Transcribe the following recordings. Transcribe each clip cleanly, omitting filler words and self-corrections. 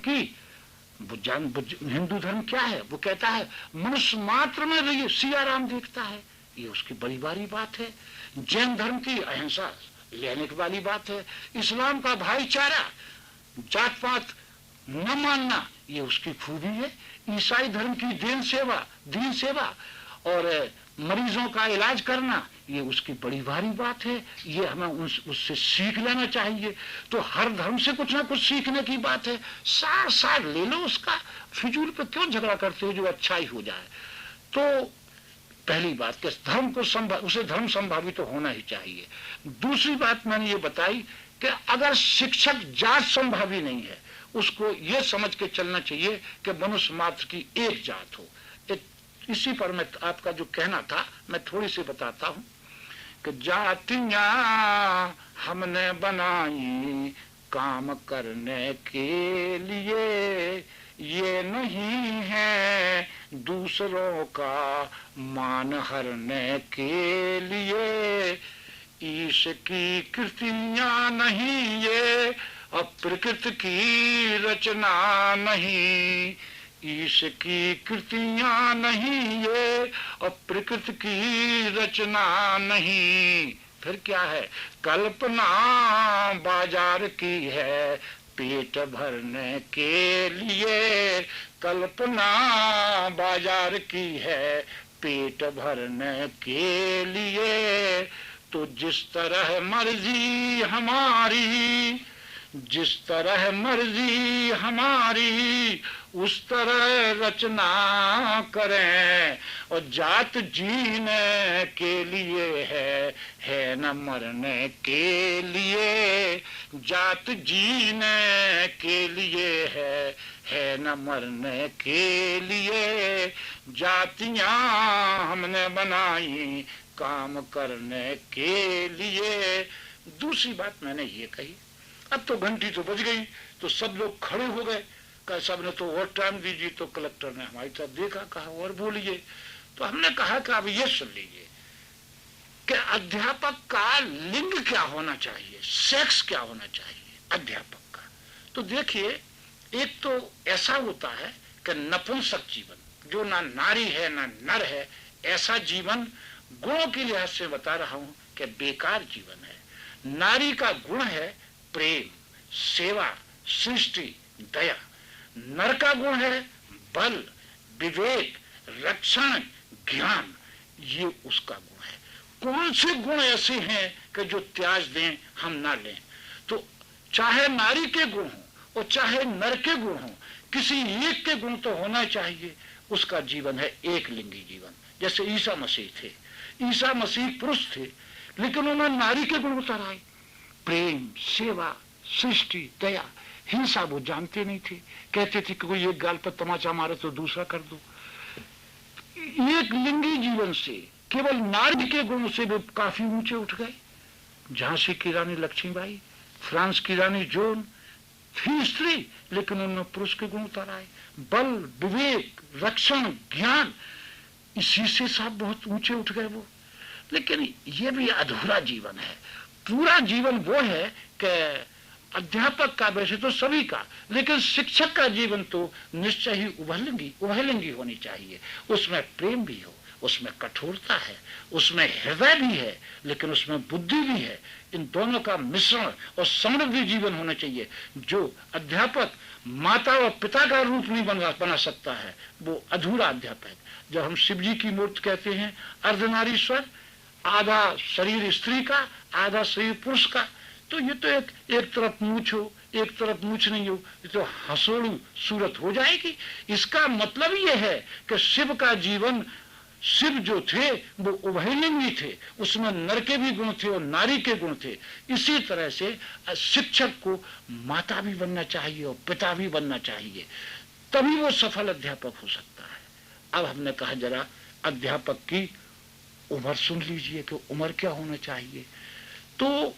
की हिंदू धर्म क्या है, वो कहता है मनुष्य मात्र में रहिए, सिया राम देखता है, ये उसकी बड़ी भारी बात है। जैन धर्म की अहिंसा लेने वाली बात है। इस्लाम का भाईचारा, जात पात न मानना, ये उसकी खूबी है। ईसाई धर्म की दीन सेवा और मरीजों का इलाज करना, ये उसकी बड़ी भारी बात है। ये हमें उससे सीख लेना चाहिए। तो हर धर्म से कुछ ना कुछ सीखने की बात है। सार सार ले लो उसका, फिजूल पे क्यों झगड़ा करते हो, जो अच्छा ही हो जाए। तो पहली बात कि धर्म को उसे धर्म संभावित तो होना ही चाहिए। दूसरी बात मैंने ये बताई कि अगर शिक्षक जात संभावी नहीं है, उसको ये समझ के चलना चाहिए कि मनुष्य मात्र की एक जात हो। इसी पर मैं आपका जो कहना था मैं थोड़ी सी बताता हूं कि जातियां हमने बनाई काम करने के लिए, ये नहीं है दूसरों का मान हरने के लिए। ईश की कृतियां नहीं ये, अब प्रकृति की रचना नहीं। ईश की कृतियां नहीं ये, और प्रकृति की रचना नहीं। फिर क्या है, कल्पना बाजार की है पेट भरने के लिए। कल्पना बाजार की है पेट भरने के लिए। तो जिस तरह मर्जी हमारी, जिस तरह मर्जी हमारी, उस तरह रचना करें। और जात जीने के लिए है न मरने के लिए। जात जीने के लिए है न मरने के लिए। जातियां हमने बनाई काम करने के लिए। दूसरी बात मैंने ये कही, अब तो घंटी तो बज गई, तो सब लोग खड़े हो गए। कहा सब ने तो और टाइम दीजिए, तो कलेक्टर ने हमारी तरफ देखा, कहा और बोलिए। तो हमने कहा कि अब ये सुन लीजिए कि अध्यापक का लिंग क्या होना चाहिए, सेक्स क्या होना चाहिए अध्यापक का। तो देखिए, एक तो ऐसा होता है कि नपुंसक जीवन, जो ना नारी है ना नर है, ऐसा जीवन गुणों के लिहाज से बता रहा हूं कि बेकार जीवन है। नारी का गुण है प्रेम, सेवा, सृष्टि, दया। नर का गुण है बल, विवेक, रक्षण, ज्ञान। ये उसका गुण है। कौन से गुण ऐसे हैं कि जो त्याज दें हम ना लें। तो चाहे नारी के गुण हो और चाहे नर के गुण हो, किसी एक के गुण तो होना चाहिए। उसका जीवन है एक लिंगी जीवन। जैसे ईसा मसीह थे, ईसा मसीह पुरुष थे, लेकिन उन्होंने नारी के गुण उताराए। प्रेम, सेवा, सृष्टि, दया। हिंसा वो जानते नहीं थे, कहते थे कि कोई एक गाल पर तमाचा मारे तो दूसरा कर दो। एक लिंगी जीवन से, केवल नारी के गुण से वे काफी ऊंचे उठ गए। झांसी की रानी लक्ष्मीबाई, फ्रांस की रानी जोन थी स्त्री, लेकिन उन्होंने पुरुष के गुण उताराए। बल, विवेक, रक्षण, ज्ञान, इसी से सब बहुत ऊंचे उठ गए वो। लेकिन ये भी अधूरा जीवन है। पूरा जीवन वो है कि अध्यापक का, वैसे तो सभी का, लेकिन शिक्षक का जीवन तो निश्चय ही उभयलिंगी होनी चाहिए। उसमें प्रेम भी हो, उसमें कठोरता है, उसमें हृदय भी है, लेकिन उसमें बुद्धि भी है। इन दोनों का मिश्रण और समृद्धि जीवन होना चाहिए। जो अध्यापक माता और पिता का रूप नहीं बना सकता है, वो अधूरा अध्यापक। जब हम शिव जी की मूर्ति कहते हैं अर्धनारीश्वर, आधा शरीर स्त्री का, आधा शरीर पुरुष का, तो ये तो एक तरफ मूछ हो, एक तरफ मूछ नहीं हो, ये तो हंसोड़ू सूरत हो जाएगी। इसका मतलब ये है कि शिव का जीवन, शिव जो थे वो उभयलिंगी थे, उसमें नर के भी गुण थे और नारी के गुण थे। इसी तरह से शिक्षक को माता भी बनना चाहिए और पिता भी बनना चाहिए, तभी वो सफल अध्यापक हो सकता है। अब हमने कहा जरा अध्यापक की उम्र सुन लीजिए कि उम्र क्या होना चाहिए। तो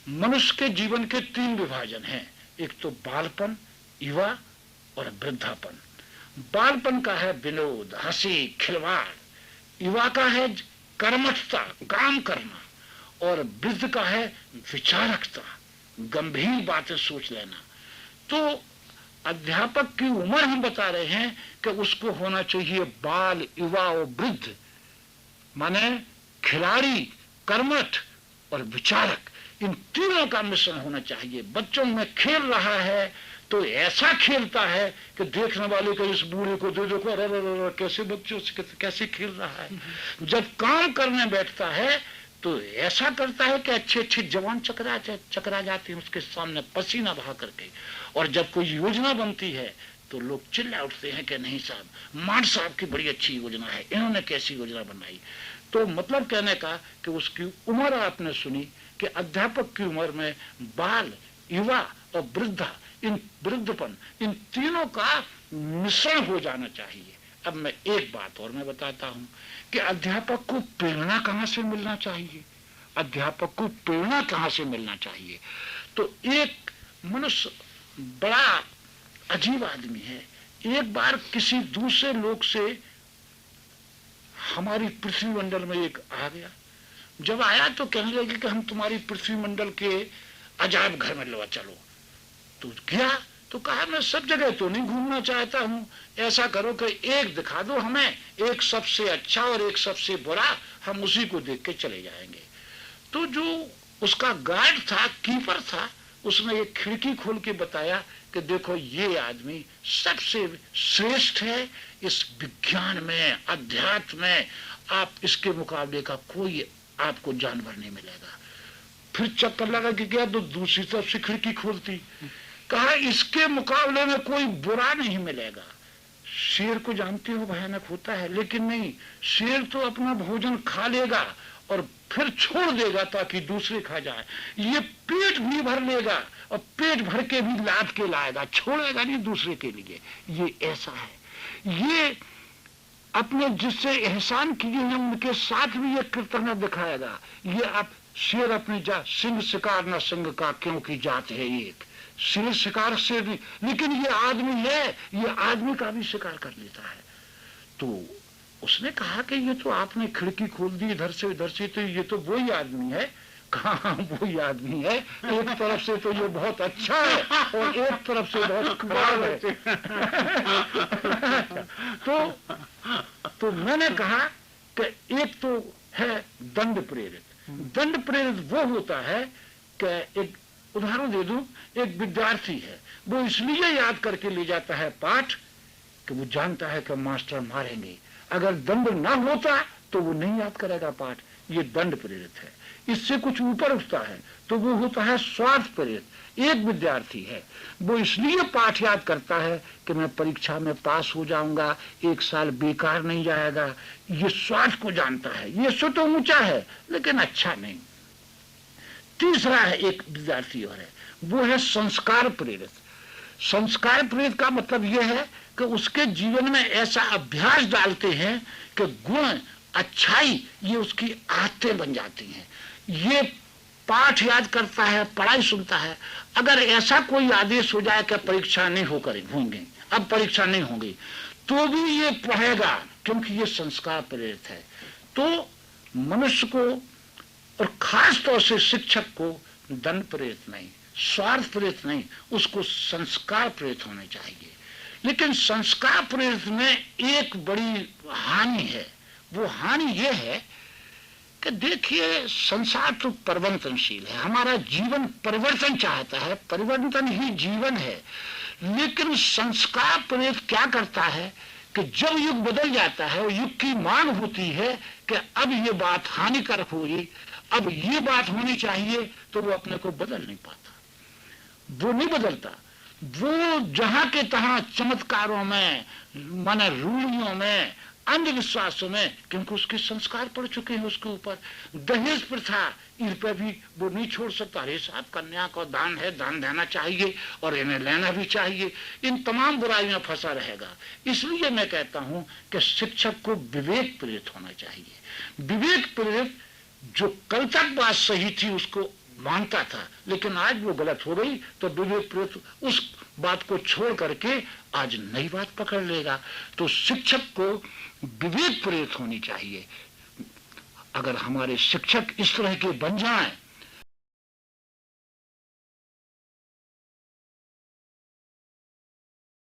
मनुष्य के जीवन के 3 विभाजन हैं। एक तो बालपन, युवा और वृद्धापन। बालपन का है विनोद, हंसी, खिलवाड़। युवा का है कर्मठता, काम करना। और वृद्ध का है विचारकता, गंभीर बातें सोच लेना। तो अध्यापक की उम्र हम बता रहे हैं कि उसको होना चाहिए बाल, युवा और वृद्ध, माने खिलाड़ी, कर्मठ और विचारक, इन तीनों का मिश्रण होना चाहिए। बच्चों में खेल रहा है तो ऐसा खेलता है कि देखने वाले को, इस बूढ़े को देखो, अरे कैसे बच्चों से कैसे खेल रहा है। जब काम करने बैठता है तो ऐसा करता है कि अच्छे अच्छे जवान चकरा जाते हैं उसके सामने पसीना बहा करके। और जब कोई योजना बनती है तो लोग चिल्ला उठते हैं कि नहीं साहब, मान साहब की बड़ी अच्छी योजना है, इन्होंने कैसी योजना बनाई। तो मतलब कहने का कि उसकी उम्र आपने सुनी कि अध्यापक की उम्र में बाल, युवा और वृद्धा, इन वृद्धपन, इन तीनों का मिश्रण हो जाना चाहिए। अब मैं एक बात और मैं बताता हूं कि अध्यापक को प्रेरणा कहां से मिलना चाहिए। अध्यापक को प्रेरणा कहां से मिलना चाहिए? तो एक मनुष्य बड़ा अजीब आदमी है। एक बार किसी दूसरे लोग से हमारी पृथ्वी मंडल में एक आ गया। जब आया तो कहने लगे कि हम तुम्हारी पृथ्वी मंडल के अजायब घर में लो चलो। तो गया तो कहा मैं सब जगह तो नहीं घूमना चाहता हूं, ऐसा करो कि एक दिखा दो हमें, एक सबसे अच्छा और एक सबसे बुरा, हम उसी को देख के चले जाएंगे। तो जो उसका गार्ड था, कीपर था, उसने एक खिड़की खोल के बताया कि देखो ये आदमी सबसे श्रेष्ठ है इस विज्ञान में, अध्यात्म में, आप इसके मुकाबले का कोई आपको जानवर नहीं मिलेगा। फिर चक्कर लगा कि क्या, तो दूसरी तरफ से खिड़की खोलती, कहा इसके मुकाबले में कोई बुरा नहीं मिलेगा। शेर को जानते हो भयानक होता है, लेकिन नहीं, शेर तो अपना भोजन खा लेगा और फिर छोड़ देगा ताकि दूसरे खा जाए। ये पेट भी भर लेगा और पेट भर के भी लाद के लाएगा, छोड़ेगा नहीं दूसरे के लिए। ये ऐसा है, ये अपने जिससे एहसान किए हैं उनके साथ भी ये कृतज्ञता दिखाएगा। ये आप शेर अपनी जात, सिंह शिकार न सिंह का क्योंकि जात है एक, शेर शिकार से नहीं, लेकिन ये आदमी है, ये आदमी का भी शिकार कर लेता है। तो उसने कहा कि ये तो आपने खिड़की खोल दी इधर से उधर से, तो ये तो वही आदमी है। कहा वही आदमी है, एक तरफ से तो ये बहुत अच्छा है और एक तरफ से बहुत खराब है। तो मैंने कहा कि एक तो है दंड प्रेरित। दंड प्रेरित वो होता है कि एक उदाहरण दे दूं, एक विद्यार्थी है, वो इसलिए याद करके ले जाता है पाठ कि वो जानता है कि मास्टर मारेंगे। अगर दंड ना होता तो वो नहीं याद करेगा पाठ, ये दंड प्रेरित है। इससे कुछ ऊपर उठता है तो वो होता है स्वार्थ प्रेरित। एक विद्यार्थी है, वो इसलिए पाठ याद करता है कि मैं परीक्षा में पास हो जाऊंगा, एक साल बेकार नहीं जाएगा, ये स्वार्थ को जानता है। ये सो तो ऊंचा है लेकिन अच्छा नहीं। तीसरा है एक विद्यार्थी और है, वो है संस्कार प्रेरित। संस्कार प्रेरित का मतलब यह है कि उसके जीवन में ऐसा अभ्यास डालते हैं कि गुण, अच्छाई, ये उसकी आदतें बन जाती हैं। ये पाठ याद करता है, पढ़ाई सुनता है। अगर ऐसा कोई आदेश हो जाए कि परीक्षा नहीं होंगे, अब परीक्षा नहीं होगी, तो भी ये पढ़ेगा क्योंकि ये संस्कार प्रेरित है। तो मनुष्य को और खास तौर से शिक्षक को दंड प्रेरित नहीं, स्वार्थ प्रेरित नहीं, उसको संस्कार प्रेरित होने चाहिए। लेकिन संस्कार प्रेरित में एक बड़ी हानि है। वो हानि ये है कि देखिए संसार तो परिवर्तनशील है, हमारा जीवन परिवर्तन चाहता है, परिवर्तन ही जीवन है। लेकिन संस्कार प्रेरित क्या करता है कि जब युग बदल जाता है और युग की मांग होती है कि अब ये बात हानिकारक होगी, अब ये बात होनी चाहिए, तो वो अपने को बदल नहीं पाता, वो नहीं बदलता। वो जहां के तहां चमत्कारों में, माने रूढ़ियों में, अंधविश्वासों में, क्योंकि उसके संस्कार पड़ चुके हैं उसके ऊपर। दहेज प्रथा, इन पर भी वो नहीं छोड़ सकता। अरे साहब, कन्या को दान है, दान देना चाहिए और इन्हें लेना भी चाहिए। इन तमाम बुराइयों में फंसा रहेगा। इसलिए मैं कहता हूं कि शिक्षक को विवेक प्रेरित होना चाहिए। विवेक प्रेरित, जो कल तक बात सही थी उसको मानता था, लेकिन आज वो गलत हो गई, तो विवेक प्रेरित उस बात को छोड़ करके आज नई बात पकड़ लेगा। तो शिक्षक को विवेक प्रेरित होनी चाहिए। अगर हमारे शिक्षक इस तरह के बन जाएं